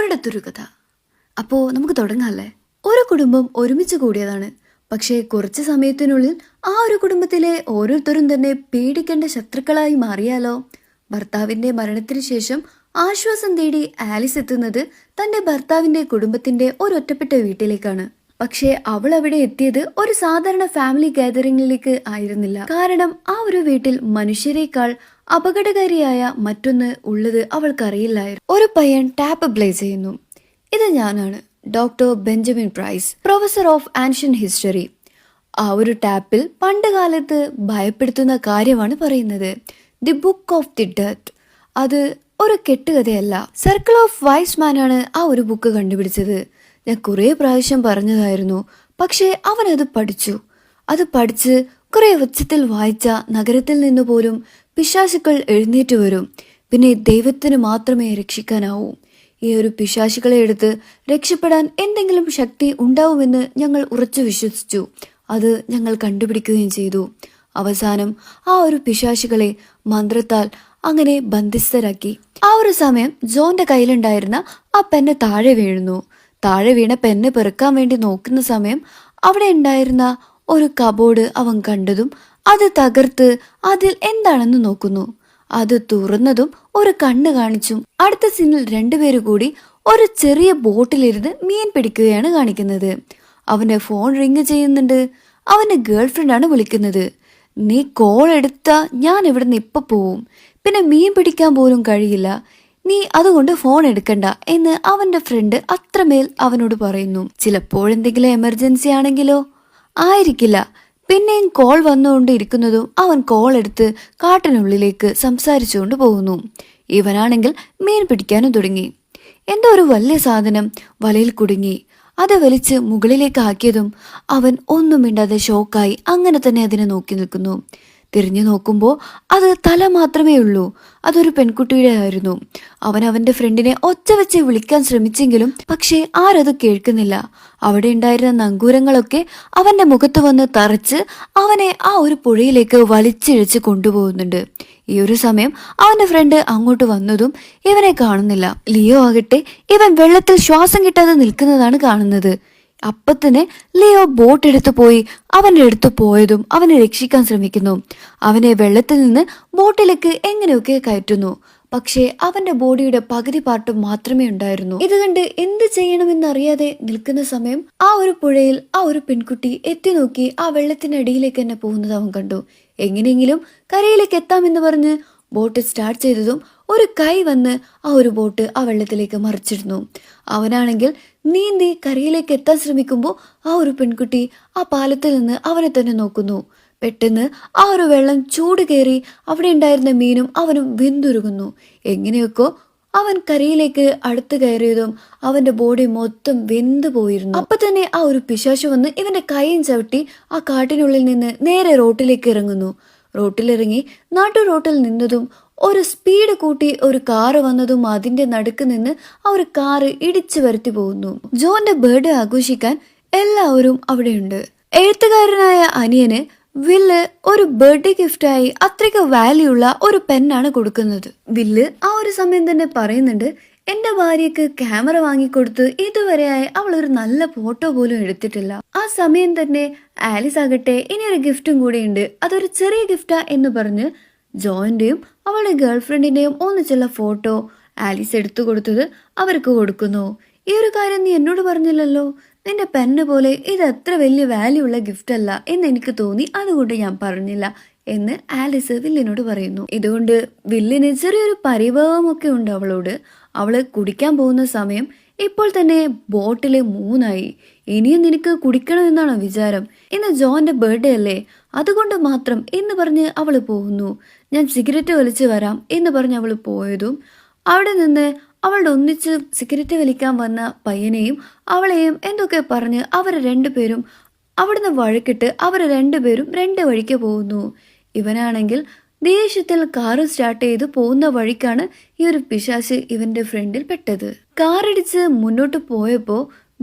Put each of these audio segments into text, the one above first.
ഒരിടത്തൊരു കഥ. അപ്പോൾ നമുക്ക് തുടങ്ങാല്ലേ? ഒരു കുടുംബം ഒരുമിച്ച് കൂടിയതാണ്. പക്ഷേ കുറച്ച് സമയത്തിനുള്ളിൽ ആ ഒരു കുടുംബത്തിലെ ഓരോരുത്തരും തന്നെ പേടിക്കേണ്ട ശത്രുക്കളായി മാറിയാലോ? ഭർത്താവിന്റെ മരണത്തിന് ശേഷം ആശ്വാസം തേടി ആലിസ് എത്തുന്നത് തന്റെ ഭർത്താവിന്റെ കുടുംബത്തിന്റെ ഒരൊറ്റപ്പെട്ട വീട്ടിലേക്കാണ്. പക്ഷേ അവൾ അവിടെ എത്തിയത് ഒരു സാധാരണ ഫാമിലി ഗാദറിംഗിലേക്ക് ആയിരുന്നില്ല. കാരണം ആ ഒരു വീട്ടിൽ മനുഷ്യരെക്കാൾ അപകടകാരിയായ മറ്റൊന്ന് ഉള്ളത് അവൾക്കറിയില്ലായിരുന്നു. ഒരു പയ്യൻ ടാപ്പ് പ്ലേ ചെയ്യുന്നു. ഇത് ഞാനാണ്, doctor Benjamin Price, professor of ancient history. ആ ഒരു ടാപ്പിൽ പണ്ട് കാലത്ത് ഭയപ്പെടുത്തുന്ന കാര്യമാണ് പറയുന്നത്. The book of the death. അത് ഒരു കെട്ടുകഥയല്ല. സർക്കിൾ ഓഫ് വൈസ് മാൻ ആണ് ആ ഒരു ബുക്ക് കണ്ടുപിടിച്ചത്. ഞാൻ കുറെ പ്രാവശ്യം പറഞ്ഞതായിരുന്നു, പക്ഷേ അവൻ അത് പഠിച്ചു. അത് പഠിച്ച് കുറെ ഉച്ചത്തിൽ വായിച്ച നഗരത്തിൽ നിന്ന് പോലും പിശാചുക്കൾ എഴുന്നേറ്റ് വരും. പിന്നെ ദൈവത്തിന് മാത്രമേ രക്ഷിക്കാനാവൂ. ഈ ഒരു പിശാചുക്കളെ എടുത്ത് രക്ഷപ്പെടാൻ എന്തെങ്കിലും ശക്തി ഉണ്ടാവുമെന്ന് ഞങ്ങൾ ഉറച്ചു വിശ്വസിച്ചു. അത് ഞങ്ങൾ കണ്ടുപിടിക്കുകയും ചെയ്തു. അവസാനം ആ ഒരു പിശാചുകളെ മന്ത്രത്താൽ അങ്ങനെ ബന്ധിസ്ഥരാക്കി. ആ ഒരു സമയം ജോന്റെ കയ്യിലുണ്ടായിരുന്ന ആ പെന്ന് താഴെ വീഴുന്നു. താഴെ വീണ പെന്ന് പെറുക്കാൻ വേണ്ടി നോക്കുന്ന സമയം അവിടെ ഉണ്ടായിരുന്ന ഒരു കബോർഡ് അവൻ കണ്ടതും അത് തകർത്ത് അതിൽ എന്താണെന്ന് നോക്കുന്നു. അത് തുറന്നതും ഒരു കണ്ണ് കാണിച്ചും അടുത്ത സീനിൽ രണ്ടുപേര് കൂടി ഒരു ചെറിയ ബോട്ടിലിരുന്ന് മീൻ പിടിക്കുകയാണ് കാണിക്കുന്നത്. അവന്റെ ഫോൺ റിങ് ചെയ്യുന്നുണ്ട്. അവന്റെ ഗേൾഫ്രണ്ട് ആണ് വിളിക്കുന്നത്. നീ കോൾ എടുത്താ ഞാൻ ഇവിടുന്ന് ഇപ്പൊ പോവും, പിന്നെ മീൻ പിടിക്കാൻ പോലും കഴിയില്ല, നീ അതുകൊണ്ട് ഫോൺ എടുക്കണ്ട എന്ന് അവന്റെ ഫ്രണ്ട് അത്രമേൽ അവനോട് പറയുന്നു. ചിലപ്പോഴെന്തെങ്കിലും എമർജൻസി ആണെങ്കിലോ? ആയിരിക്കില്ല. പിന്നെയും കോൾ വന്നുകൊണ്ട് ഇരിക്കുന്നതും അവൻ കോൾ എടുത്ത് കാട്ടിനുള്ളിലേക്ക് സംസാരിച്ചുകൊണ്ട് പോകുന്നു. ഇവനാണെങ്കിൽ മീൻ പിടിക്കാനും തുടങ്ങി. എന്തോ ഒരു വലിയ സാധനം വലയിൽ കുടുങ്ങി. അത് വലിച്ച് മുകളിലേക്ക് ആക്കിയതും അവൻ ഒന്നും മിണ്ടാതെ ഷോക്കായി അങ്ങനെ തന്നെ അതിനെ നോക്കി നിൽക്കുന്നു. തിരിഞ്ഞു നോക്കുമ്പോൾ അത് തല മാത്രമേ ഉള്ളൂ. അതൊരു പെൺകുട്ടിയുടെ ആയിരുന്നു. അവൻ അവന്റെ ഫ്രണ്ടിനെ ഒച്ച വെച്ച് വിളിക്കാൻ ശ്രമിച്ചെങ്കിലും പക്ഷേ ആരത് കേൾക്കുന്നില്ല. അവിടെ ഉണ്ടായിരുന്ന നങ്കൂരങ്ങളൊക്കെ അവന്റെ മുഖത്ത് വന്ന് തറച്ച് അവനെ ആ ഒരു പുഴയിലേക്ക് വലിച്ചിഴച്ച് കൊണ്ടുപോകുന്നുണ്ട്. ഈ ഒരു സമയം അവന്റെ ഫ്രണ്ട് അങ്ങോട്ട് വന്നതും ഇവനെ കാണുന്നില്ല. ലിയോ ആകട്ടെ ഇവൻ വെള്ളത്തിൽ ശ്വാസം കിട്ടാതെ നിൽക്കുന്നതാണ് കാണുന്നത്. അപ്പത്തന്നെ ലിയോ ബോട്ട് എടുത്തു പോയി അവന്റെ അടുത്ത് പോയതും അവനെ രക്ഷിക്കാൻ ശ്രമിക്കുന്നു. അവനെ വെള്ളത്തിൽ നിന്ന് ബോട്ടിലേക്ക് എങ്ങനെയൊക്കെ കയറ്റുന്നു. പക്ഷേ അവന്റെ ബോഡിയുടെ പകുതി പാർട്ട് മാത്രമേ ഉണ്ടായിരുന്നു. ഇത് കണ്ട് എന്ത് ചെയ്യണമെന്നറിയാതെ നിൽക്കുന്ന സമയം ആ ഒരു പുഴയിൽ ആ ഒരു പെൺകുട്ടി എത്തി നോക്കി ആ വെള്ളത്തിനടിയിലേക്ക് തന്നെ പോകുന്നത് അവൻ കണ്ടു. എങ്ങനെയെങ്കിലും കരയിലേക്ക് എത്താമെന്ന് പറഞ്ഞ് ബോട്ട് സ്റ്റാർട്ട് ചെയ്തതും ഒരു കൈ വന്ന് ആ ഒരു ബോട്ട് ആ വെള്ളത്തിലേക്ക് മറിച്ചിരുന്നു. അവനാണെങ്കിൽ നീന്തി കരയിലേക്ക് എത്താൻ ശ്രമിക്കുമ്പോൾ ആ ഒരു പെൺകുട്ടി ആ പാലത്തിൽ നിന്ന് അവനെ തന്നെ നോക്കുന്നു. പെട്ടെന്ന് ആ ഒരു വെള്ളം ചൂട് കയറി അവിടെ ഉണ്ടായിരുന്ന മീനും അവനും വെന്തുരുകുന്നു. എങ്ങനെയൊക്കെ അവൻ കരയിലേക്ക് അടുത്ത് കയറിയതും അവന്റെ ബോഡി മൊത്തം വെന്തു പോയിരുന്നു. അപ്പൊ തന്നെ ആ ഒരു പിശാചു വന്ന് ഇവന്റെ കൈയും ചവിട്ടി ആ കാട്ടിനുള്ളിൽ നിന്ന് നേരെ റോട്ടിലേക്ക് ഇറങ്ങുന്നു. റോട്ടിലിറങ്ങി നാട്ടു റോട്ടിൽ നിന്നതും ഒരു സ്പീഡ് കൂട്ടി ഒരു കാറ് വന്നതും അതിന്റെ നടുക്ക് നിന്ന് ആ ഒരു കാറ് ഇടിച്ചു വരുത്തി പോകുന്നു. ജോന്റെ ബർത്ത്ഡേ ആഘോഷിക്കാൻ എല്ലാവരും അവിടെയുണ്ട്. എഴുത്തുകാരനായ അനിയന് വില്ല് ഒരു ബർത്ത്ഡേ ഗിഫ്റ്റായി അത്രയ്ക്ക് വാല്യൂ ഉള്ള ഒരു പെന്നാണ് കൊടുക്കുന്നത്. വില്ല് ആ ഒരു സമയം തന്നെ പറയുന്നുണ്ട്, എന്റെ ഭാര്യക്ക് ക്യാമറ വാങ്ങിക്കൊടുത്ത് ഇതുവരെയായി അവൾ ഒരു നല്ല ഫോട്ടോ പോലും എടുത്തിട്ടില്ല. ആ സമയം തന്നെ ആലിസ് ആകട്ടെ ഇനിയൊരു ഗിഫ്റ്റും കൂടിയുണ്ട്, അതൊരു ചെറിയ ഗിഫ്റ്റാ എന്ന് പറഞ്ഞ് ജോന്റെയും അവളുടെ ഗേൾഫ്രണ്ടിന്റെയും ഒന്നിച്ചുള്ള ഫോട്ടോ ആലിസ് എടുത്തു കൊടുത്തത് അവർക്ക് കൊടുക്കുന്നു. ഈ ഒരു കാര്യം നീ എന്നോട് പറഞ്ഞില്ലല്ലോ, നിന്റെ പെന്ന് പോലെ ഇത് അത്ര വലിയ വാല്യൂ ഉള്ള ഗിഫ്റ്റ് അല്ല എന്ന് എനിക്ക് തോന്നി, അതുകൊണ്ട് ഞാൻ പറഞ്ഞില്ല എന്ന് ആലിസ് വില്ലിനോട് പറയുന്നു. ഇതുകൊണ്ട് വില്ലിന് ചെറിയൊരു പരിഭവമൊക്കെ ഉണ്ട് അവളോട്. അവള് കുടിക്കാൻ പോകുന്ന സമയം ഇപ്പോൾ തന്നെ ബോട്ടില് 3 ഇനിയും നിനക്ക് കുടിക്കണമെന്നാണോ വിചാരം? ഇന്ന് ജോന്റെ ബർത്ത്ഡേ അല്ലേ, അതുകൊണ്ട് മാത്രം എന്ന് പറഞ്ഞ് അവള് പോകുന്നു. ഞാൻ സിഗരറ്റ് വലിച്ചു വരാം എന്ന് പറഞ്ഞ് അവള് പോയതും അവിടെ നിന്ന് അവളുടെ ഒന്നിച്ച് സിഗരറ്റ് വലിക്കാൻ വന്ന പയ്യനെയും അവളെയും എന്തൊക്കെ പറഞ്ഞ് അവര് രണ്ടുപേരും അവിടുന്ന് വഴക്കിട്ട് അവര് രണ്ടുപേരും 2 വഴിക്ക് പോകുന്നു. ഇവനാണെങ്കിൽ ദേഷ്യത്തിൽ കാറ് സ്റ്റാർട്ട് ചെയ്ത് പോകുന്ന വഴിക്കാണ് ഈ ഒരു പിശാച് ഇവന്റെ ഫ്രണ്ടിൽ പെട്ടത്. കാറിടിച്ച് മുന്നോട്ട് പോയപ്പോ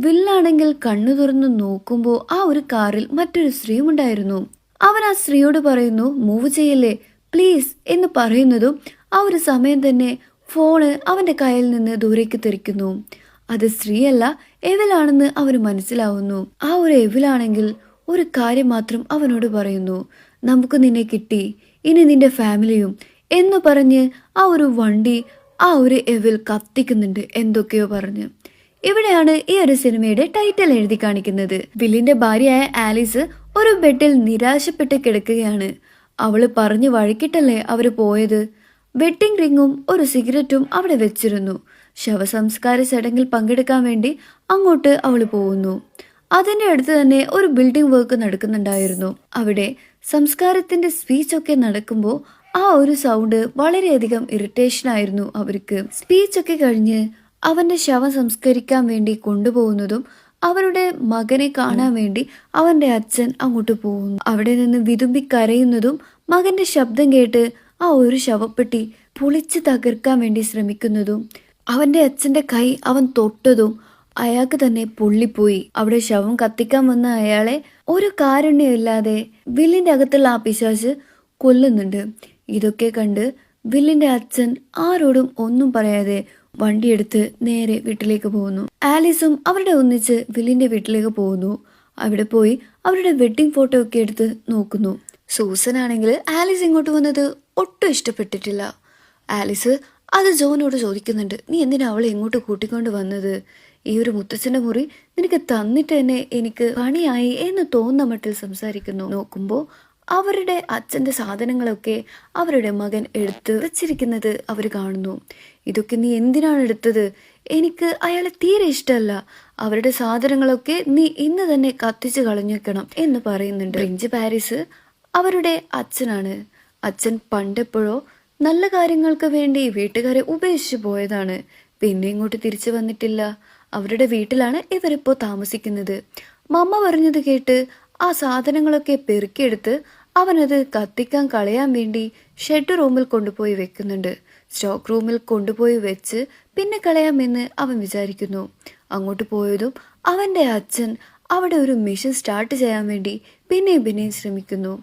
വില്ലാണെങ്കിൽ കണ്ണു തുറന്നു നോക്കുമ്പോ ആ ഒരു കാറിൽ മറ്റൊരു സ്ത്രീയും ഉണ്ടായിരുന്നു. അവൻ ആ സ്ത്രീയോട് പറയുന്നു, മൂവ് ചെയ്യല്ലേ പ്ലീസ് എന്ന് പറയുന്നതും ആ ഒരു സമയം തന്നെ ഫോണ് അവന്റെ കയ്യിൽ നിന്ന് ദൂരേക്ക് തെറിക്കുന്നു. അത് സ്ത്രീയല്ല, എവിലാണെന്ന് അവന് മനസ്സിലാവുന്നു. ആ ഒരു എവിലാണെങ്കിൽ ഒരു കാര്യം മാത്രം അവനോട് പറയുന്നു, നമുക്ക് നിന്നെ കിട്ടി, ഇനി നിന്റെ ഫാമിലിയും എന്ന് പറഞ്ഞ് ആ ഒരു വണ്ടി ആ ഒരു എവിൽ കത്തിക്കുന്നുണ്ട് എന്തൊക്കെയോ പറഞ്ഞ്. ഇവിടെയാണ് ഈ ഒരു സിനിമയുടെ ടൈറ്റിൽ എഴുതി കാണിക്കുന്നത്. വില്ലിന്റെ ഭാര്യയായ ആലീസ് ഒരു ബെഡിൽ നിരാശപ്പെട്ട് കിടക്കുകയാണ്. അവള് പറഞ്ഞു വഴക്കിട്ടല്ലേ അവര് പോയത്. വെഡിങ് റിങ്ങും ഒരു സിഗരറ്റും അവിടെ വെച്ചിരുന്നു. ശവസംസ്കാര ചടങ്ങിൽ പങ്കെടുക്കാൻ വേണ്ടി അങ്ങോട്ട് അവള് പോകുന്നു. അതിന്റെ അടുത്ത് തന്നെ ഒരു ബിൽഡിംഗ് വർക്ക് നടക്കുന്നുണ്ടായിരുന്നു. അവിടെ സംസ്കാരത്തിന്റെ സ്പീച്ചൊക്കെ നടക്കുമ്പോൾ ആ ഒരു സൗണ്ട് വളരെയധികം ഇറിറ്റേഷൻ ആയിരുന്നു അവർക്ക്. സ്പീച്ചൊക്കെ കഴിഞ്ഞ് അവന്റെ ശവം സംസ്കരിക്കാൻ വേണ്ടി കൊണ്ടുപോകുന്നതും അവരുടെ മകനെ കാണാൻ വേണ്ടി അവന്റെ അച്ഛൻ അങ്ങോട്ട് പോകുന്നു. അവിടെ നിന്ന് വിതുമ്പി കരയുന്നതും മകന്റെ ശബ്ദം കേട്ട് ആ ഒരു ശവപ്പെട്ടി പൊളിച്ച് തകർക്കാൻ വേണ്ടി ശ്രമിക്കുന്നതും അവന്റെ അച്ഛന്റെ കൈ അവൻ തൊട്ടതും അയാൾക്ക് തന്നെ പൊള്ളിപ്പോയി. അവിടെ ശവം കത്തിക്കാൻ വന്ന അയാളെ ഒരു കാരുണ്യമില്ലാതെ വില്ലിന്റെ അകത്തുള്ള ആ പിശാച് കൊല്ലുന്നുണ്ട്. ഇതൊക്കെ കണ്ട് വില്ലിന്റെ അച്ഛൻ ആരോടും ഒന്നും പറയാതെ വണ്ടിയെടുത്ത് നേരെ വീട്ടിലേക്ക് പോകുന്നു. ആലീസും അവരുടെ ഒന്നിച്ച് വില്ലിന്റെ വീട്ടിലേക്ക് പോകുന്നു. അവിടെ പോയി അവരുടെ വെഡിങ് ഫോട്ടോ ഒക്കെ എടുത്ത് നോക്കുന്നു. സൂസൻ ആണെങ്കിൽ ആലീസ് ഇങ്ങോട്ട് വന്നത് ഒട്ടും ഇഷ്ടപ്പെട്ടിട്ടില്ല. ആലീസ് അത് ജോനോട് ചോദിക്കുന്നുണ്ട്, നീ എന്തിനാ അവളെ ഇങ്ങോട്ട് കൂട്ടിക്കൊണ്ട് വന്നത്? ഈ ഒരു മുത്തച്ഛന്റെ മുറി നിനക്ക് തന്നിട്ട് തന്നെ എനിക്ക് പണിയായി എന്ന് തോന്നുന്ന മട്ടിൽ സംസാരിക്കുന്നു. നോക്കുമ്പോൾ അവരുടെ അച്ഛന്റെ സാധനങ്ങളൊക്കെ അവരുടെ മകൻ എടുത്ത് വെച്ചിരിക്കുന്നത് അവർ കാണുന്നു. ഇതൊക്കെ നീ എന്തിനാണ് എടുത്തത്? എനിക്ക് അയാളെ തീരെ ഇഷ്ടമല്ല. അവരുടെ സാധനങ്ങളൊക്കെ നീ ഇന്ന് തന്നെ കത്തിച്ച് കളഞ്ഞേക്കണം എന്ന് പറയുന്നുണ്ട്. പ്രിൻസ് പാരീസ് അവരുടെ അച്ഛനാണ്. അച്ഛൻ പണ്ടെപ്പോഴോ നല്ല കാര്യങ്ങൾക്ക് വേണ്ടി വീട്ടുകാരെ ഉപേക്ഷിച്ചു പോയതാണ്. പിന്നെ ഇങ്ങോട്ട് തിരിച്ചു വന്നിട്ടില്ല. അവരുടെ വീട്ടിലാണ് ഇവരിപ്പോ താമസിക്കുന്നത്. മമ്മ പറഞ്ഞത് കേട്ട് ആ സാധനങ്ങളൊക്കെ പെറുക്കിയെടുത്ത് അവനത് കത്തിക്കാൻ കളയാൻ വേണ്ടി ഷെഡ് റൂമിൽ കൊണ്ടുപോയി വെക്കുന്നുണ്ട്. സ്റ്റോക്ക് റൂമിൽ കൊണ്ടുപോയി വെച്ച് പിന്നെ കളയാമെന്ന് അവൻ വിചാരിക്കുന്നു. അങ്ങോട്ട് പോയതും അവന്റെ അച്ഛൻ അവിടെ ഒരു മിഷൻ സ്റ്റാർട്ട് ചെയ്യാൻ വേണ്ടി പിന്നെയും ശ്രമിക്കുന്നു.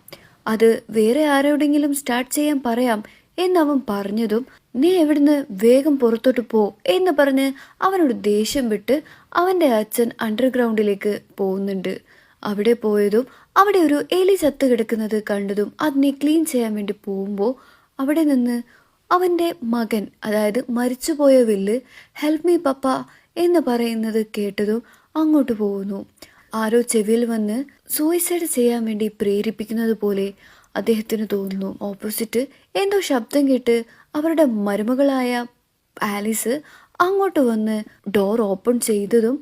അത് വേറെ ആരോടെങ്കിലും സ്റ്റാർട്ട് ചെയ്യാൻ പറയാം എന്നവൻ പറഞ്ഞതും നീ എവിടുന്ന് വേഗം പുറത്തോട്ട് പോ എന്ന് പറഞ്ഞ് അവനോട് ദേഷ്യം വിട്ട് അവന്റെ അച്ഛൻ അണ്ടർഗ്രൗണ്ടിലേക്ക് പോകുന്നുണ്ട്. അവിടെ പോയതും അവിടെ ഒരു എലി ചത്ത് കിടക്കുന്നത് കണ്ടതും അതിനെ ക്ലീൻ ചെയ്യാൻ വേണ്ടി പോകുമ്പോൾ അവിടെ നിന്ന് അവന്റെ മകൻ, അതായത് മരിച്ചുപോയ വില്ല്, ഹെൽപ്പ് മീ പപ്പ എന്ന് പറയുന്നത് കേട്ടതും അങ്ങോട്ട് പോകുന്നു. ആരോ ചെവിയിൽ വന്ന് സൂയിസൈഡ് ചെയ്യാൻ വേണ്ടി പ്രേരിപ്പിക്കുന്നത് പോലെ അദ്ദേഹത്തിന് തോന്നുന്നു. ഓപ്പോസിറ്റ് എന്തോ ശബ്ദം കേട്ട് അവരുടെ മരുമകളായ ആലീസ് അങ്ങോട്ട് വന്ന് ഡോർ ഓപ്പൺ ചെയ്തതും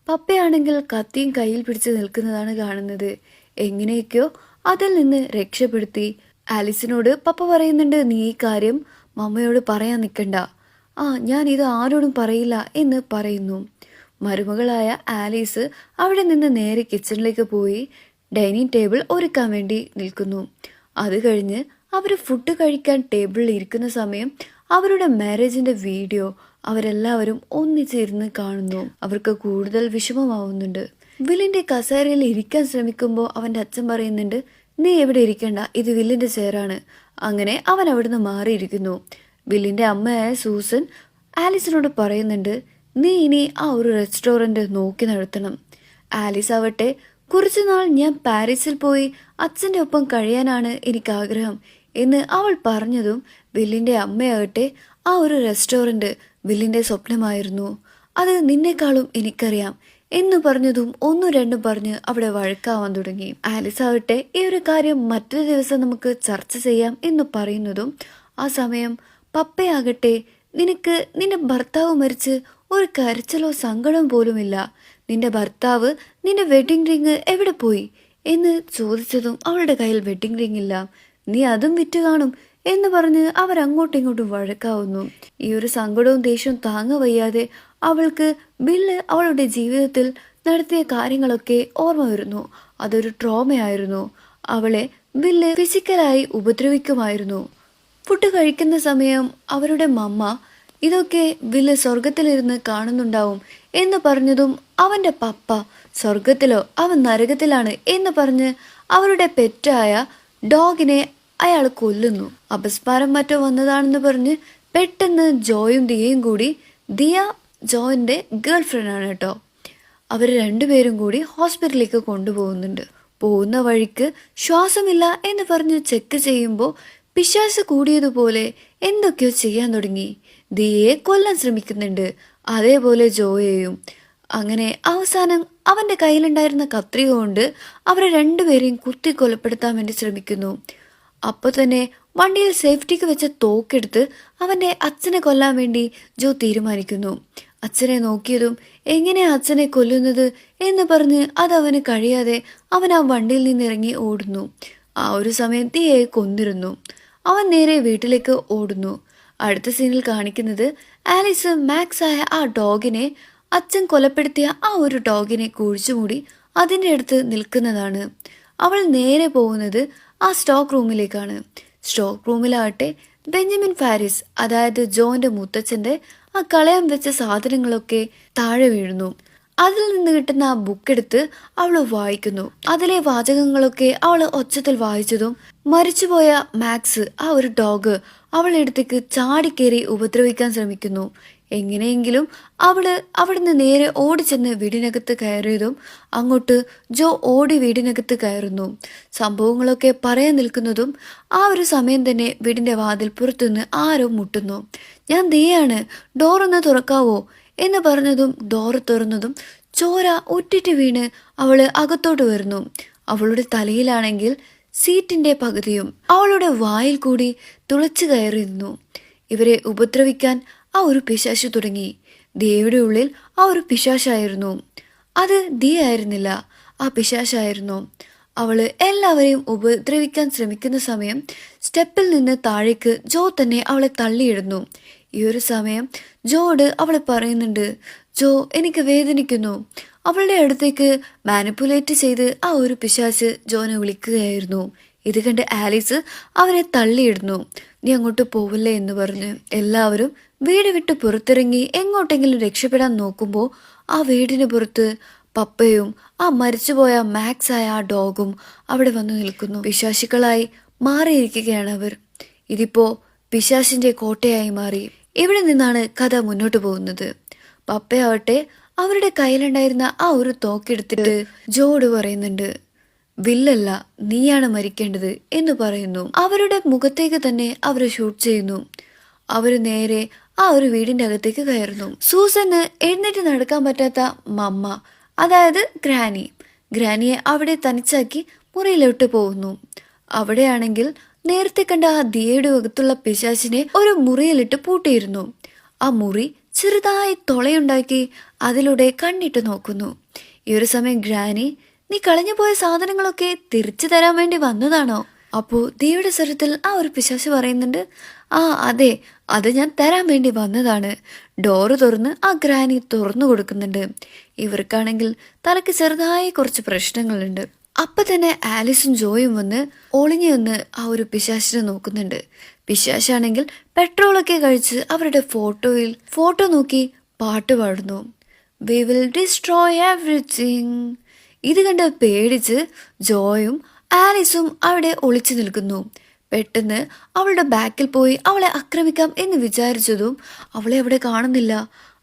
പപ്പയാണെങ്കിൽ കത്തിയും കയ്യിൽ പിടിച്ച് നിൽക്കുന്നതാണ് കാണുന്നത്. എങ്ങനെയൊക്കെയോ അതിൽ നിന്ന് രക്ഷപ്പെടുത്തി ആലീസിനോട് പപ്പ പറയുന്നുണ്ട്, നീ ഈ കാര്യം മമ്മയോട് പറയാൻ നിൽക്കണ്ട, ഞാൻ ഇത് ആരോടും പറയില്ല എന്ന് പറയുന്നു. മരുമകളായ ആലീസ് അവിടെ നിന്ന് നേരെ കിച്ചണിലേക്ക് പോയി ഡൈനിങ് ടേബിൾ ഒരുക്കാൻ വേണ്ടി നിൽക്കുന്നു. അത് കഴിഞ്ഞ് അവർ ഫുഡ് കഴിക്കാൻ ടേബിളിൽ ഇരിക്കുന്ന സമയം അവരുടെ മാരേജിന്റെ വീഡിയോ അവരെല്ലാവരും ഒന്നിച്ചിരുന്ന് കാണുന്നു. അവർക്ക് കൂടുതൽ വിഷമമാവുന്നുണ്ട്. വില്ലിന്റെ കസേരയിൽ ഇരിക്കാൻ ശ്രമിക്കുമ്പോൾ അവന്റെ അച്ഛൻ പറയുന്നുണ്ട്, നീ എവിടെ ഇരിക്കണ്ട, ഇത് വില്ലിന്റെ ചെയറാണ്. അങ്ങനെ അവൻ അവിടുന്ന് മാറിയിരിക്കുന്നു. വില്ലിന്റെ അമ്മയായ സൂസൻ ആലീസിനോട് പറയുന്നുണ്ട്, നീ ഇനി ആ ഒരു റെസ്റ്റോറന്റ് നോക്കി നടത്തണം. ആലീസ് ആവട്ടെ, കുറച്ചുനാൾ ഞാൻ പാരീസിൽ പോയി അച്ഛൻ്റെ ഒപ്പം കഴിയാനാണ് എനിക്ക് ആഗ്രഹം എന്ന് അവൾ പറഞ്ഞതും വില്ലിന്റെ അമ്മയാകട്ടെ, ആ ഒരു റെസ്റ്റോറന്റ് വില്ലിന്റെ സ്വപ്നമായിരുന്നു, അത് നിന്നെക്കാളും എനിക്കറിയാം എന്ന് പറഞ്ഞതും ഒന്നും രണ്ടും പറഞ്ഞ് അവിടെ വഴക്കാവാൻ തുടങ്ങി. ആലിസ് ആവട്ടെ, ഈ ഒരു കാര്യം മറ്റൊരു ദിവസം നമുക്ക് ചർച്ച ചെയ്യാം എന്ന് പറയുന്നതും ആ സമയം പപ്പയാകട്ടെ, നിനക്ക് നിന്റെ ഭർത്താവ് മരിച്ച് ഒരു കരച്ചിലോ സങ്കടം പോലുമില്ല, നിന്റെ ഭർത്താവ് നിന്റെ വെഡിങ് റിങ് എവിടെ പോയി എന്ന് ചോദിച്ചതും അവളുടെ കയ്യിൽ വെഡിങ് റിങ് ഇല്ല, നീ അതും വിറ്റ് കാണും എന്ന് പറഞ്ഞ് അവരങ്ങോട്ടും ഇങ്ങോട്ടും വഴക്കാവുന്നു. ഈ ഒരു സങ്കടവും ദേഷ്യവും താങ്ങ വയ്യാതെ അവൾക്ക് ബില്ല് അവളുടെ ജീവിതത്തിൽ നടത്തിയ കാര്യങ്ങളൊക്കെ ഓർമ്മ വരുന്നു. അതൊരു ട്രോമയായിരുന്നു. അവളെ ബില്ല് ഫിസിക്കലായി ഉപദ്രവിക്കുമായിരുന്നു. ഫുഡ് കഴിക്കുന്ന സമയം അവരുടെ മമ്മ ഇതൊക്കെ ബില്ല് സ്വർഗത്തിലിരുന്ന് കാണുന്നുണ്ടാവും എന്ന് പറഞ്ഞതും അവന്റെ പപ്പ സ്വർഗത്തിലോ അവൻ നരകത്തിലാണ് എന്ന് പറഞ്ഞ് അവരുടെ പെറ്റായ ഡോഗിനെ അയാൾ കൊല്ലുന്നു. അപസ്മാരം മറ്റോ വന്നതാണെന്ന് പറഞ്ഞ് പെട്ടെന്ന് ജോയും ദിയയും കൂടി ദിയ ജോയിൻ്റെ ഗേൾ ഫ്രണ്ടാണ് കേട്ടോ. അവർ രണ്ടുപേരും കൂടി ഹോസ്പിറ്റലിലേക്ക് കൊണ്ടുപോകുന്നുണ്ട്. പോകുന്ന വഴിക്ക് ശ്വാസമില്ല എന്ന് പറഞ്ഞ് ചെക്ക് ചെയ്യുമ്പോൾ പിശാച് കൂടിയതുപോലെ എന്തൊക്കെയോ ചെയ്യാൻ തുടങ്ങി. ദിയെ കൊല്ലാൻ ശ്രമിക്കുന്നുണ്ട്, അതേപോലെ ജോയെയും. അങ്ങനെ അവസാനം അവൻ്റെ കയ്യിലുണ്ടായിരുന്ന കത്രിക കൊണ്ട് അവരെ രണ്ടുപേരെയും കുത്തി കൊലപ്പെടുത്താൻ വേണ്ടി ശ്രമിക്കുന്നു. അപ്പോൾ തന്നെ വണ്ടിയിൽ സേഫ്റ്റിക്ക് വെച്ച തോക്കെടുത്ത് അവൻ്റെ അച്ഛനെ കൊല്ലാൻ വേണ്ടി ജോ തീരുമാനിക്കുന്നു. അച്ഛനെ നോക്കിയതും എങ്ങനെയാ അച്ഛനെ കൊല്ലുന്നത് എന്ന് പറഞ്ഞ് അതവന് കഴിയാതെ അവൻ ആ വണ്ടിയിൽ നിന്നിറങ്ങി ഓടുന്നു. ആ ഒരു സമയം ദിയെ കൊന്നിരുന്നു. അവൻ നേരെ വീട്ടിലേക്ക് ഓടുന്നു. അടുത്ത സീനിൽ കാണിക്കുന്നത് ആലിസ് മാക്സ് ആയ ആ ഡോഗിനെ, അച്ഛൻ കൊലപ്പെടുത്തിയ ആ ഒരു ഡോഗിനെ കുഴിച്ചുമൂടി അതിൻ്റെ അടുത്ത് നിൽക്കുന്നതാണ്. അവൾ നേരെ പോകുന്നത് ആ സ്റ്റോക്ക് റൂമിലേക്കാണ്. സ്റ്റോക്ക് റൂമിലാകട്ടെ ബെഞ്ചമിൻ ഫാരിസ്, അതായത് ജോന്റെ മുത്തച്ഛൻ്റെ ആ കളയാൻ വെച്ച സാധനങ്ങളൊക്കെ താഴെ വീഴുന്നു. അതിൽ നിന്ന് കിട്ടുന്ന ആ ബുക്കെടുത്ത് അവൾ വായിക്കുന്നു. അതിലെ വാചകങ്ങളൊക്കെ അവൾ ഒച്ചത്തിൽ വായിച്ചതും മരിച്ചുപോയ മാക്സ്, ആ ഒരു ഡോഗ്, അവളെടുത്തേക്ക് ചാടിക്കേറി ഉപദ്രവിക്കാൻ ശ്രമിക്കുന്നു. എങ്ങനെയെങ്കിലും അവിടുന്ന് നേരെ ഓടിച്ചെന്ന് വീടിനകത്ത് കയറിയതും അങ്ങോട്ട് ജോ ഓടി വീടിനകത്ത് കയറുന്നു. സംഭവങ്ങളൊക്കെ പറയാൻ നിൽക്കുന്നതും ആ ഒരു സമയം തന്നെ വീടിന്റെ വാതിൽ പുറത്തുനിന്ന് ആരോ മുട്ടുന്നു. ഞാൻ ദിയാണ്, ഡോറൊന്ന് തുറക്കാവോ എന്ന് പറഞ്ഞതും ഡോറ് തുറന്നതും ചോര ഒറ്റിട്ട് വീണ് അവള് അകത്തോട്ട് വരുന്നു. അവളുടെ തലയിലാണെങ്കിൽ സീറ്റിന്റെ പകുതിയും അവളുടെ വായിൽ കൂടി തുളച്ചു കയറിയിരുന്നു. ഇവരെ ഉപദ്രവിക്കാൻ ആ ഒരു പിശാശ് തുടങ്ങി. ദിയയുടെ ഉള്ളിൽ ആ ഒരു പിശാശായിരുന്നു. അത് ദിയ ആയിരുന്നില്ല, ആ പിശാശായിരുന്നു. അവള് എല്ലാവരെയും ഉപദ്രവിക്കാൻ ശ്രമിക്കുന്ന സമയം സ്റ്റെപ്പിൽ നിന്ന് താഴേക്ക് ജോ തന്നെ അവളെ തള്ളിയിടുന്നു. ഈ ഒരു സമയം ജോയോട് അവൾ പറയുന്നുണ്ട്, ജോ എനിക്ക് വേദനിക്കുന്നു. അവളുടെ അടുത്തേക്ക് മാനിപ്പുലേറ്റ് ചെയ്ത് ആ ഒരു പിശാച് ജോനെ വിളിക്കുകയായിരുന്നു. ഇത് കണ്ട് ആലീസ് അവനെ തള്ളിയിടുന്നു. നീ അങ്ങോട്ട് പോവില്ലേ എന്ന് പറഞ്ഞ് എല്ലാവരും വീട് വിട്ട് പുറത്തിറങ്ങി എങ്ങോട്ടെങ്കിലും രക്ഷപ്പെടാൻ നോക്കുമ്പോൾ ആ വീടിന് പുറത്ത് പപ്പയും ആ മരിച്ചുപോയ മാക്സ് ആയ ആ ഡോഗും അവിടെ വന്നു നിൽക്കുന്നു. പിശാചുക്കളായി മാറിയിരിക്കുകയാണ് അവർ. ഇതിപ്പോ പിശാചിന്റെ കോട്ടയായി മാറി. ഇവിടെ നിന്നാണ് കഥ മുന്നോട്ട് പോകുന്നത്. പപ്പയാവട്ടെ അവരുടെ കയ്യിലുണ്ടായിരുന്ന ആ ഒരു തോക്കെടുത്തിട്ട് ജോയോട് പറയുന്നുണ്ട്, വില്ലല്ല, നീയാണ് മരിക്കേണ്ടത് എന്ന് പറയുന്നു. അവരുടെ മുഖത്തേക്ക് തന്നെ അവർ ഷൂട്ട് ചെയ്യുന്നു. അവര് നേരെ ആ ഒരു വീടിന്റെ അകത്തേക്ക് കയറുന്നു. സൂസന് എഴുന്നേറ്റ് നടക്കാൻ പറ്റാത്ത മമ്മ, അതായത് ഗ്രാനിയെ അവിടെ തനിച്ചാക്കി മുറിയിലോട്ട് പോകുന്നു. അവിടെയാണെങ്കിൽ നേരത്തെ കണ്ട ആ ദിയയുടെ അകത്തുള്ള പിശാചിനെ ഒരു മുറിയിലിട്ട് പൂട്ടിയിരുന്നു. ആ മുറി ചെറുതായി തുളയുണ്ടാക്കി അതിലൂടെ കണ്ണിട്ട് നോക്കുന്നു. ഈ ഒരു സമയം ഗ്രാനി, നീ കളഞ്ഞു പോയ സാധനങ്ങളൊക്കെ തിരിച്ചു തരാൻ വേണ്ടി വന്നതാണോ? അപ്പോ ദിയയുടെ സ്വരത്തിൽ ആ ഒരു പിശാച് പറയുന്നുണ്ട്, ആ അതെ, അത് ഞാൻ തരാൻ വേണ്ടി വന്നതാണ്. ഡോറ് തുറന്ന് ആ ഗ്രാനി തുറന്നു കൊടുക്കുന്നുണ്ട്. ഇവർക്കാണെങ്കിൽ തലക്ക് ചെറുതായി കുറച്ച് പ്രശ്നങ്ങളുണ്ട്. അപ്പൊ തന്നെ ആലിസും ജോയും വന്ന് ഒളിഞ്ഞു വന്ന് ആ ഒരു പിശാചിനെ നോക്കുന്നുണ്ട്. പിശാചാണെങ്കിൽ പെട്രോളൊക്കെ കഴിച്ച് അവരുടെ ഫോട്ടോ നോക്കി പാട്ട് പാടുന്നു. We will destroy everything. ഇത് കണ്ട് പേടിച്ച് ജോയും ആലിസും അവിടെ ഒളിച്ചു നിൽക്കുന്നു. പെട്ടെന്ന് അവളുടെ ബാക്കിൽ പോയി അവളെ ആക്രമിക്കാം എന്ന് വിചാരിച്ചതും അവളെ അവിടെ കാണുന്നില്ല.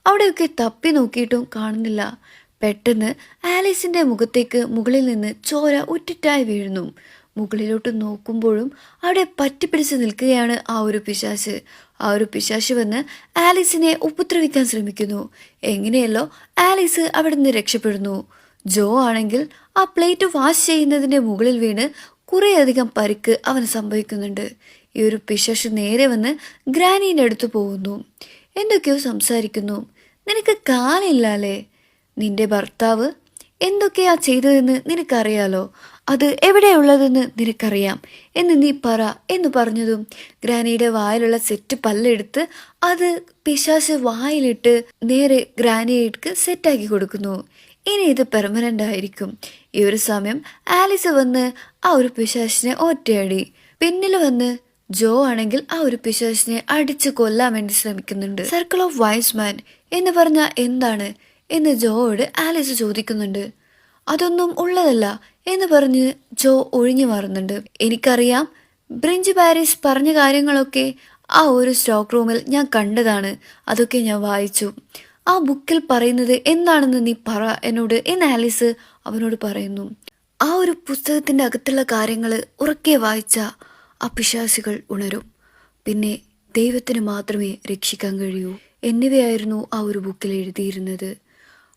അവിടെയൊക്കെ തപ്പി നോക്കിയിട്ടും കാണുന്നില്ല. പെട്ടെന്ന് ആലീസിന്റെ മുഖത്തേക്ക് മുകളിൽ നിന്ന് ചോര ഉറ്റിറ്റായി വീഴുന്നു. മുകളിലോട്ട് നോക്കുമ്പോഴും അവിടെ പറ്റിപ്പിടിച്ച് നിൽക്കുകയാണ് ആ ഒരു പിശാച്. ആ ഒരു പിശാച് വന്ന് ആലീസിനെ ഉപദ്രവിക്കാൻ ശ്രമിക്കുന്നു. എങ്ങനെയല്ലോ ആലീസ് അവിടെ നിന്ന് രക്ഷപ്പെടുന്നു. ജോ ആണെങ്കിൽ ആ പ്ലേറ്റ് വാഷ് ചെയ്യുന്നതിന്റെ മുകളിൽ വീണ് കുറേയധികം പരിക്ക് അവന് സംഭവിക്കുന്നുണ്ട്. ഈ ഒരു പിശാച് നേരെ വന്ന് ഗ്രാനീന്റെ അടുത്ത് പോകുന്നു. എന്തൊക്കെയോ സംസാരിക്കുന്നു. നിനക്ക് കാലില്ലാലേ? നിന്റെ ഭർത്താവ് എന്തൊക്കെയാ ചെയ്തതെന്ന് നിനക്കറിയാലോ, അത് എവിടെയുള്ളതെന്ന് നിനക്കറിയാം എന്ന് നീ പറ എന്ന് പറഞ്ഞതും ഗ്രാനിയുടെ വായിലുള്ള സെറ്റ് പല്ലെടുത്ത് അത് പിശാച് വായിലിട്ട് നേരെ ഗ്രാനിക്ക് സെറ്റാക്കി കൊടുക്കുന്നു. ഇനി ഇത് പെർമനന്റ് ആയിരിക്കും. ഈ ഒരു സമയം ആലിസ് വന്ന് ആ ഒരു പിശാചിനെ ഒറ്റയടി. പിന്നിൽ വന്ന് ജോ ആണെങ്കിൽ ആ ഒരു പിശാചിനെ അടിച്ചു കൊല്ലാൻ വേണ്ടി ശ്രമിക്കുന്നുണ്ട്. സർക്കിൾ ഓഫ് വൈസ് മാൻ എന്ന് പറഞ്ഞ എന്താണ് എന്ന് ജോയോട് ആലിസ് ചോദിക്കുന്നുണ്ട്. അതൊന്നും ഉള്ളതല്ല എന്ന് പറഞ്ഞ് ജോ ഒഴിഞ്ഞു മാറുന്നുണ്ട്. എനിക്കറിയാം, ബ്രിഞ്ച് പാരീസ് പറഞ്ഞ കാര്യങ്ങളൊക്കെ ആ ഒരു സ്റ്റോക്ക് റൂമിൽ ഞാൻ കണ്ടതാണ്, അതൊക്കെ ഞാൻ വായിച്ചു. ആ ബുക്കിൽ പറയുന്നത് എന്താണെന്ന് നീ പറ എന്നോട് എന്ന് ആലീസ് അവനോട് പറയുന്നു. ആ ഒരു പുസ്തകത്തിന്റെ അകത്തുള്ള കാര്യങ്ങൾ ഉറക്കെ വായിച്ച ആ പിശാചുകൾ ഉണരും. പിന്നെ ദൈവത്തിന് മാത്രമേ രക്ഷിക്കാൻ കഴിയൂ എന്നിവയായിരുന്നു ആ ഒരു ബുക്കിൽ എഴുതിയിരുന്നത്.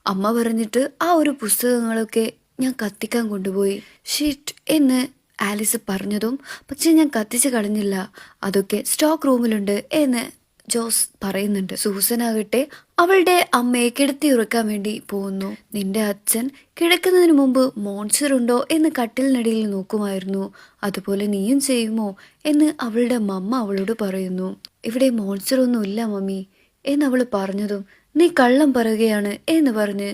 അമ്മ പറഞ്ഞിട്ട് ആ ഒരു പുസ്തകങ്ങളൊക്കെ ഞാൻ കത്തിക്കാൻ കൊണ്ടുപോയി. ഷിറ്റ് എന്ന് ആലിസ് പറഞ്ഞതും പക്ഷെ ഞാൻ കത്തിച്ച് കളഞ്ഞില്ല, അതൊക്കെ സ്റ്റോക്ക് റൂമിലുണ്ട് എന്ന് ജോസ് പറയുന്നുണ്ട്. സൂസനാകട്ടെ അവളുടെ അമ്മയെ കിടത്തി ഉറക്കാൻ വേണ്ടി പോകുന്നു. നിന്റെ അച്ഛൻ കിടക്കുന്നതിന് മുമ്പ് മോൺസ്റ്റർ ഉണ്ടോ എന്ന് കട്ടിലിനടിയിൽ നോക്കുമായിരുന്നു, അതുപോലെ നീയും ചെയ്യുമോ എന്ന് അവളുടെ മമ്മ അവളോട് പറയുന്നു. ഇവിടെ മോൺസ്റ്റർ ഒന്നും ഇല്ല മമ്മി എന്ന് അവൾ പറഞ്ഞതും നീ കള്ളം പറയുകയാണ് എന്ന് പറഞ്ഞ്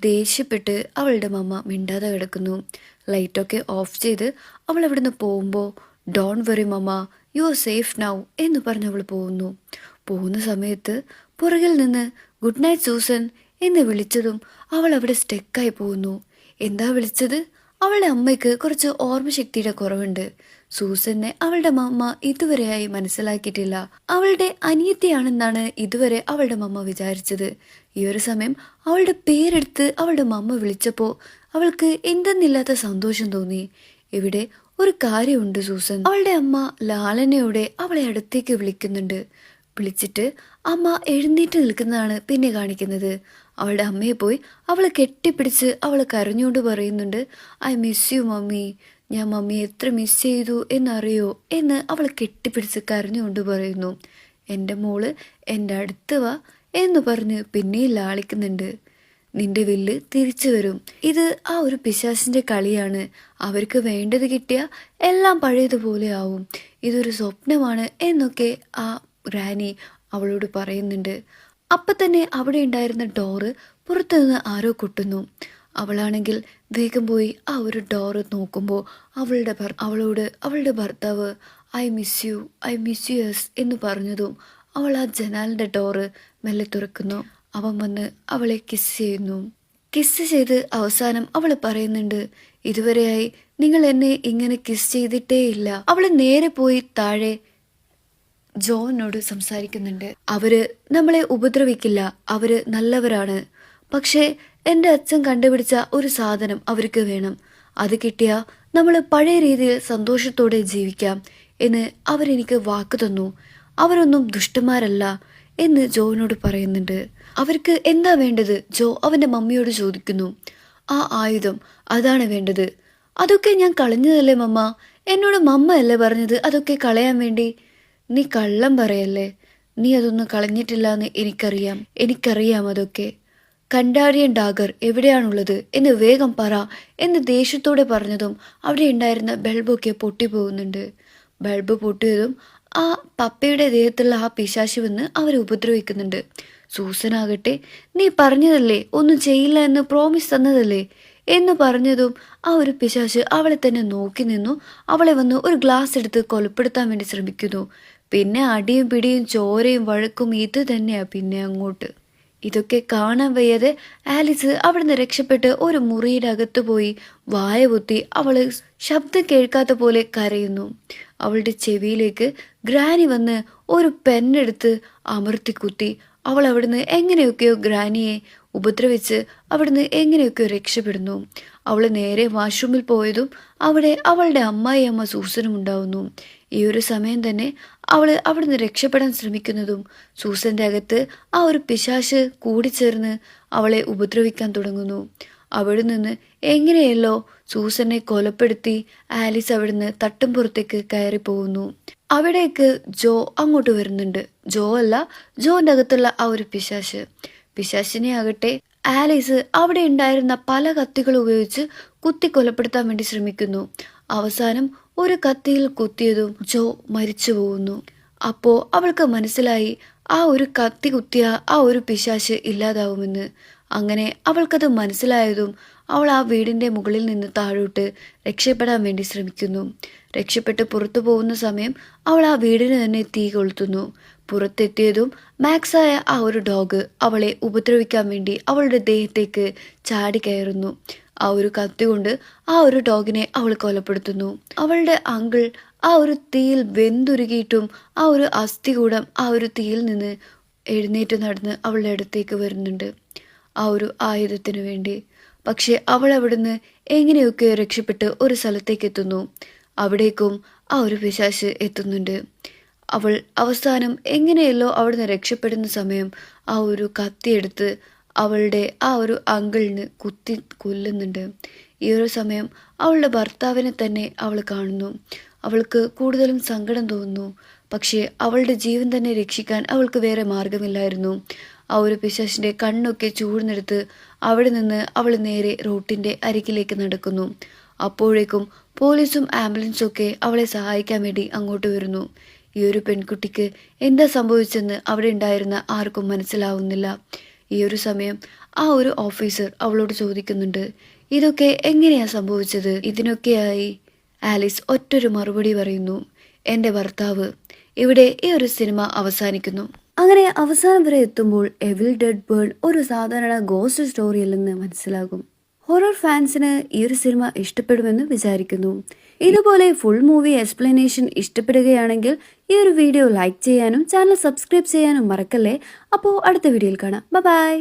ദേഷ്യപ്പെട്ട് അവളുടെ മമ്മ മിണ്ടാതെ കിടക്കുന്നു. ലൈറ്റൊക്കെ ഓഫ് ചെയ്ത് അവൾ അവിടുന്ന് പോകുമ്പോൾ don't worry mama, you are safe now എന്ന് പറഞ്ഞ് അവൾ പോകുന്ന സമയത്ത് പുറകിൽ നിന്ന് ഗുഡ് നൈറ്റ് സൂസൻ എന്ന് വിളിച്ചതും അവൾ അവിടെ സ്റ്റെക്കായി പോകുന്നു. എന്താ വിളിച്ചത്? അവളുടെ അമ്മയ്ക്ക് കുറച്ച് ഓർമ്മശക്തിയുടെ കുറവുണ്ട്. സൂസനെ അവളുടെ മമ്മ ഇതുവരെയായി മനസ്സിലാക്കിയിട്ടില്ല. അവളുടെ അനിയത്തിയാണെന്നാണ് ഇതുവരെ അവളുടെ മമ്മ വിചാരിച്ചത്. ഈ ഒരു സമയം അവളുടെ പേരെടുത്ത് അവളുടെ മമ്മ വിളിച്ചപ്പോൾ അവൾക്ക് എന്തെന്നില്ലാത്ത സന്തോഷം തോന്നി. ഇവിടെ ഒരു കാര്യമുണ്ട് സൂസൻ. അവളുടെ അമ്മ ലാളനയോടെ അവളെ അടുത്തേക്ക് വിളിക്കുന്നുണ്ട്. വിളിച്ചിട്ട് അമ്മ എഴുന്നേറ്റ് നിൽക്കുന്നതാണ് പിന്നെ കാണിക്കുന്നത്. അവളുടെ അമ്മയെ പോയി അവളെ കെട്ടിപ്പിടിച്ച് അവൾ കരഞ്ഞുകൊണ്ട് പറയുന്നുണ്ട്, ഐ മിസ് യു മമ്മി, ഞാൻ മമ്മിയെ എത്ര മിസ് ചെയ്തു എന്നറിയോ എന്ന് അവൾ കെട്ടിപ്പിടിച്ച് കരഞ്ഞുകൊണ്ട് പറയുന്നു. എൻ്റെ മോള് എൻ്റെ അടുത്ത് വാ എന്ന് പറഞ്ഞ് പിന്നെയും ലാളിക്കുന്നുണ്ട്. നിന്റെ വില്ല് തിരിച്ചു വരും. ഇത് ആ ഒരു പിശാചിന്റെ കളിയാണ്. അവർക്ക് വേണ്ടത് കിട്ടിയ എല്ലാം പഴയതുപോലെ ആവും. ഇതൊരു സ്വപ്നമാണ് എന്നൊക്കെ ആ റാനി അവളോട് പറയുന്നുണ്ട്. അപ്പം തന്നെ അവിടെ ഉണ്ടായിരുന്ന ഡോറ് പുറത്തുനിന്ന് ആരോ കൊട്ടുന്നു. അവളാണെങ്കിൽ വേഗം പോയി ആ ഒരു ഡോറ് നോക്കുമ്പോൾ അവളോട് അവളുടെ ഭർത്താവ് ഐ മിസ് യു എസ് എന്ന് പറഞ്ഞതും അവൾ ആ ജനാലിൻ്റെ ഡോറ് മെല്ലെ തുറക്കുന്നു. അവൻ വന്ന് അവളെ കിസ് ചെയ്യുന്നു. കിസ് ചെയ്ത് അവസാനം അവൾ പറയുന്നുണ്ട്, ഇതുവരെയായി നിങ്ങൾ എന്നെ ഇങ്ങനെ കിസ് ചെയ്തിട്ടേ ഇല്ല. അവൾ നേരെ പോയി താഴെ ജോനോട് സംസാരിക്കുന്നുണ്ട്. അവര് നമ്മളെ ഉപദ്രവിക്കില്ല, അവര് നല്ലവരാണ്. പക്ഷേ എൻ്റെ അച്ഛൻ കണ്ടുപിടിച്ച ഒരു സാധനം അവർക്ക് വേണം. അത് കിട്ടിയാൽ നമ്മൾ പഴയ രീതിയിൽ സന്തോഷത്തോടെ ജീവിക്കാം എന്ന് അവരെനിക്ക് വാക്ക് തന്നു. അവരൊന്നും ദുഷ്ടന്മാരല്ല എന്ന് ജോനോട് പറയുന്നുണ്ട്. അവർക്ക് എന്താ വേണ്ടത്? ജോ അവൻ്റെ മമ്മിയോട് ചോദിക്കുന്നു. ആ ആയുധം, അതാണ് വേണ്ടത്. അതൊക്കെ ഞാൻ കളഞ്ഞതല്ലേ മമ്മ? എന്നോട് മമ്മ അല്ലേ പറഞ്ഞത് അതൊക്കെ കളയാൻ വേണ്ടി? നീ കള്ളം പറയല്ലേ, നീ അതൊന്നും കളഞ്ഞിട്ടില്ല എന്ന് എനിക്കറിയാം അതൊക്കെ. കണ്ടാരിയൻ ഡാഗർ എവിടെയാണുള്ളത് എന്ന് വേഗം പറ എന്ന് ദേഷ്യത്തോടെ പറഞ്ഞതും അവിടെ ഉണ്ടായിരുന്ന ബൾബൊക്കെ പൊട്ടിപ്പോകുന്നുണ്ട്. ബൾബ് പൊട്ടിയതും ആ പപ്പയുടെ ദേഹത്തുള്ള ആ പിശാചി വന്ന് അവരെ ഉപദ്രവിക്കുന്നുണ്ട്. സൂസനാകട്ടെ നീ പറഞ്ഞതല്ലേ ഒന്നും ചെയ്യില്ല എന്ന് പ്രോമിസ് തന്നതല്ലേ എന്ന് പറഞ്ഞതും ആ ഒരു പിശാച് അവളെ തന്നെ നോക്കി നിന്നു. അവളെ വന്ന് ഒരു ഗ്ലാസ് എടുത്ത് കൊലപ്പെടുത്താൻ വേണ്ടി ശ്രമിക്കുന്നു. പിന്നെ അടിയും പിടിയും ചോരയും വഴക്കും ഇത് തന്നെയാ പിന്നെ അങ്ങോട്ട്. ഇതൊക്കെ കാണാൻ വയ്യാതെ ആലിസ് അവിടുന്ന് രക്ഷപ്പെട്ട് ഒരു മുറിയുടെ അകത്ത് പോയി വായ പൊത്തി അവള് ശബ്ദം കേൾക്കാത്ത പോലെ കരയുന്നു. അവളുടെ ചെവിയിലേക്ക് ഗ്രാനി വന്ന് ഒരു പെന്നെടുത്ത് അമർത്തി കുത്തി. അവൾ അവിടുന്ന് എങ്ങനെയൊക്കെയോ ഗ്രാനിയെ ഉപദ്രവിച്ച് അവിടുന്ന് എങ്ങനെയൊക്കെയോ രക്ഷപ്പെടുന്നു. അവൾ നേരെ വാഷ്റൂമിൽ പോയതും അവിടെ അവളുടെ അമ്മ സൂസനും ഉണ്ടാവുന്നു. ഈ ഒരു സമയം തന്നെ അവൾ അവിടുന്ന് രക്ഷപ്പെടാൻ ശ്രമിക്കുന്നതും സൂസന്റെ അകത്ത് ആ ഒരു പിശാച് കൂടിച്ചേർന്ന് അവളെ ഉപദ്രവിക്കാൻ തുടങ്ങുന്നു. അവിടെ നിന്ന് എങ്ങനെയല്ലോ സൂസനെ കൊലപ്പെടുത്തി ആലിസ് അവിടുന്ന് തട്ടും പുറത്തേക്ക് കയറി പോകുന്നു. അവിടേക്ക് ജോ അങ്ങോട്ട് വരുന്നുണ്ട്. ജോ അല്ല, ജോന്റെ അകത്തുള്ള ആ ഒരു പിശാചിനെ ആകട്ടെ ആലീസ് അവിടെ ഉണ്ടായിരുന്ന പല കത്തികൾ ഉപയോഗിച്ച് കുത്തി കൊലപ്പെടുത്താൻ വേണ്ടി ശ്രമിക്കുന്നു. അവസാനം ഒരു കത്തിയിൽ കുത്തിയതും ജോ മരിച്ചു പോകുന്നു. അപ്പോ അവൾക്ക് മനസ്സിലായി ആ ഒരു കത്തി കുത്തിയ ആ ഒരു പിശാച് ഇല്ലാതാവുമെന്ന്. അങ്ങനെ അവൾക്കത് മനസ്സിലായതും അവൾ ആ വീടിന്റെ മുകളിൽ നിന്ന് താഴോട്ട് രക്ഷപ്പെടാൻ വേണ്ടി ശ്രമിക്കുന്നു. രക്ഷപ്പെട്ട് പുറത്തു പോകുന്ന സമയം അവൾ ആ വീടിന് തന്നെ തീ കൊളുത്തുന്നു. പുറത്തെത്തിയതും മാക്സായ ആ ഒരു ഡോഗ് അവളെ ഉപദ്രവിക്കാൻ വേണ്ടി അവളുടെ ദേഹത്തേക്ക് ചാടി കയറുന്നു. ആ ഒരു കത്തി കൊണ്ട് ആ ഒരു ഡോഗിനെ അവൾ കൊലപ്പെടുത്തുന്നു. അവളുടെ അങ്കിൾ ആ ഒരു തീയിൽ വെന്തുരുകിയിട്ടും ആ ഒരു അസ്ഥികൂടം ആ ഒരു തീയിൽ നിന്ന് എഴുന്നേറ്റ് നടന്ന് അവളുടെ അടുത്തേക്ക് വരുന്നുണ്ട് ആ ഒരു ആയുധത്തിനു വേണ്ടി. പക്ഷെ അവൾ അവിടുന്ന് എങ്ങനെയൊക്കെ രക്ഷപ്പെട്ട് ഒരു സ്ഥലത്തേക്ക് എത്തുന്നു. അവിടേക്കും ആ ഒരു പിശാച് എത്തുന്നുണ്ട്. അവൾ അവസാനം എങ്ങനെയല്ലോ അവിടുന്ന് രക്ഷപ്പെടുന്ന സമയം ആ ഒരു കത്തിയെടുത്ത് അവളുടെ ആ ഒരു അങ്കിളിന് കുത്തി കൊല്ലുന്നുണ്ട്. ഈ ഒരു സമയം അവളുടെ ഭർത്താവിനെ തന്നെ അവൾ കാണുന്നു. അവൾക്ക് കൂടുതലും സങ്കടം തോന്നുന്നു. പക്ഷേ അവളുടെ ജീവൻ തന്നെ രക്ഷിക്കാൻ അവൾക്ക് വേറെ മാർഗമില്ലായിരുന്നു. ആ ഒരു പിശാചിൻ്റെ കണ്ണൊക്കെ ചൂഴ്ന്നെടുത്ത് അവിടെ നിന്ന് അവൾ നേരെ റോട്ടിൻ്റെ അരികിലേക്ക് നടക്കുന്നു. അപ്പോഴേക്കും പോലീസും ആംബുലൻസും ഒക്കെ അവളെ സഹായിക്കാൻ വേണ്ടി അങ്ങോട്ട് വരുന്നു. ഈ ഒരു പെൺകുട്ടിക്ക് എന്താ സംഭവിച്ചെന്ന് അവിടെ ഉണ്ടായിരുന്ന ആർക്കും മനസ്സിലാവുന്നില്ല. ഈ ഒരു സമയം ആ ഒരു ഓഫീസർ അവളോട് ചോദിക്കുന്നുണ്ട്, ഇതൊക്കെ എങ്ങനെയാ സംഭവിച്ചത്? ഇതിനൊക്കെയായി ആലിസ് ഒറ്റൊരു മറുപടി പറയുന്നു, എൻ്റെ ഭർത്താവ്. ഇവിടെ ഈ ഒരു സിനിമ അവസാനിക്കുന്നു. അങ്ങനെ അവസാനം വരെ എത്തുമ്പോൾ എവിൽ ഡെഡ് ബേർഡ് ഒരു സാധാരണ ഗോസ്റ്റ് സ്റ്റോറി അല്ലെന്ന് മനസ്സിലാകും. ഹൊറർ ഫാൻസിന് ഈ ഒരു സിനിമ ഇഷ്ടപ്പെടുമെന്ന് വിചാരിക്കുന്നു. ഇതുപോലെ ഫുൾ മൂവി എക്സ്പ്ലനേഷൻ ഇഷ്ടപ്പെടുകയാണെങ്കിൽ ഈ ഒരു വീഡിയോ ലൈക്ക് ചെയ്യാനും ചാനൽ സബ്സ്ക്രൈബ് ചെയ്യാനും മറക്കല്ലേ. അപ്പോൾ അടുത്ത വീഡിയോയിൽ കാണാം. ബൈ.